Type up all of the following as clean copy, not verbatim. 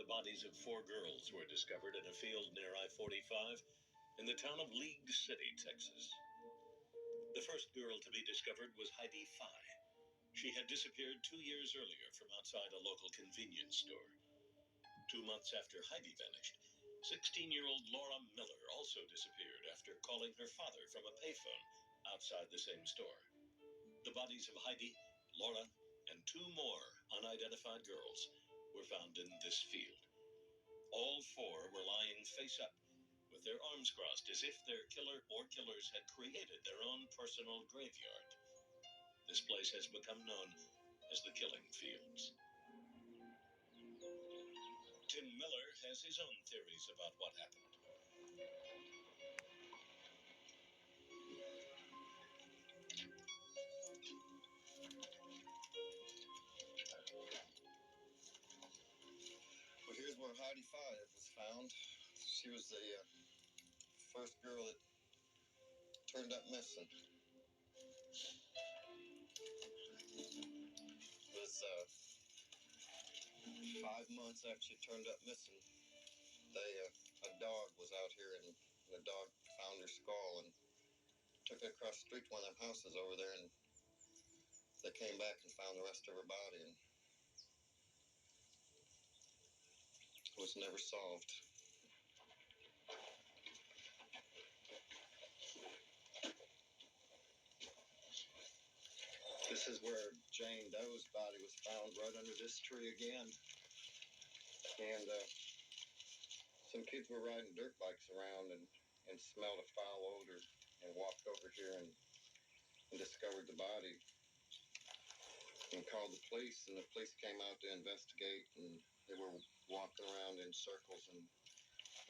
The bodies of 4 girls were discovered in a field near I-45 in the town of League City, Texas. The first girl to be discovered was Heidi Fye. She had disappeared 2 years earlier from outside a local convenience store. 2 months after Heidi vanished, 16-year-old Laura Miller also disappeared after calling her father from a payphone outside the same store. The bodies of Heidi, Laura, and 2 more unidentified girls were found in this field. All 4 were lying face up, with their arms crossed as if their killer or killers had created their own personal graveyard. This place has become known as the Killing Fields. Tim Miller has his own theories about what happened. Well, here's where Heidi Fye was found. She was the first girl that turned up missing. It was 5 months after she turned up missing. A dog was out here, and the dog found her skull and took it across the street to one of them houses over there, and they came back and found the rest of her body, and it was never solved. This is where Jane Doe's body was found, right under this tree again. And some kids were riding dirt bikes around and smelled a foul odor and walked over here and discovered the body and called the police, and the police came out to investigate, and they were walking around in circles and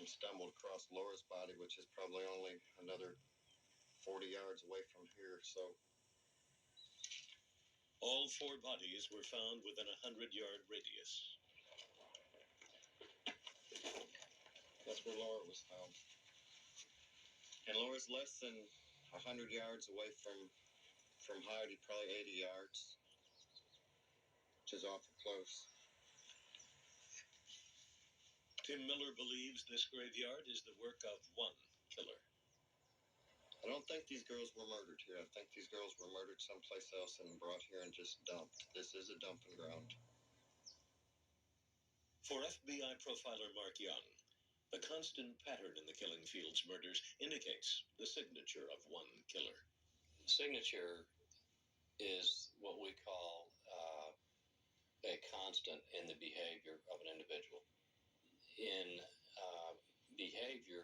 stumbled across Laura's body, which is probably only another 40 yards away from here. So all 4 bodies were found within a 100-yard radius. That's where Laura was found. And Laura's less than 100 yards away from Heidi, probably 80 yards, which is awful close. Tim Miller believes this graveyard is the work of one killer. I don't think these girls were murdered here. I think these girls were murdered someplace else and brought here and just dumped. This is a dumping ground. For FBI profiler Mark Young, the constant pattern in the Killing Fields murders indicates the signature of one killer. Signature is what we call a constant in the behavior of an individual. In behavior,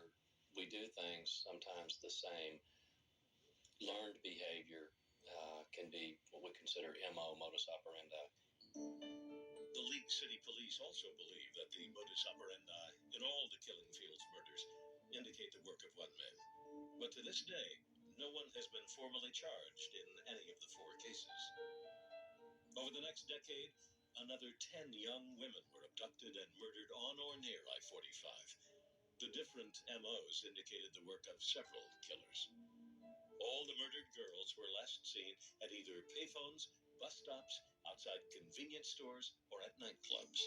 we do things sometimes the same. Learned behavior can be what we consider MO, modus operandi. The League City Police also believe that the modus operandi in all the Killing Fields murders indicate the work of one man. But to this day, no one has been formally charged in any of the 4 cases. Over the next decade, another 10 young women were abducted and murdered on or near I-45. The different MOs indicated the work of several killers. All the murdered girls were last seen at either payphones, bus stops, outside convenience stores, or at nightclubs.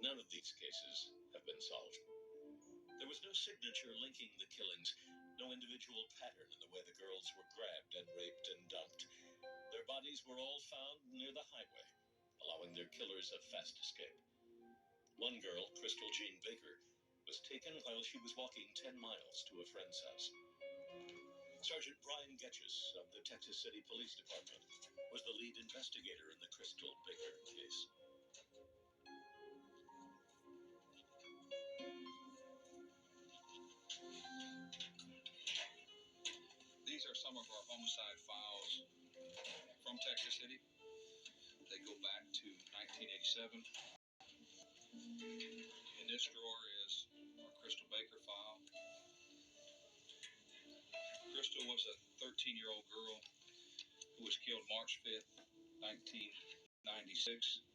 None of these cases have been solved. There was no signature linking the killings, no individual pattern in the way the girls were grabbed and raped and dumped. Their bodies were all found near the highway, allowing their killers a fast escape. One girl, Crystal Jean Baker, was taken while she was walking 10 miles to a friend's house. Sergeant Brian Getchus of the Texas City Police Department was the lead investigator in the Crystal Baker case. These are some of our homicide files from Texas City. They go back to 1987. In this drawer is our Crystal Baker file. Crystal was a 13-year-old girl who was killed March 5th, 1996.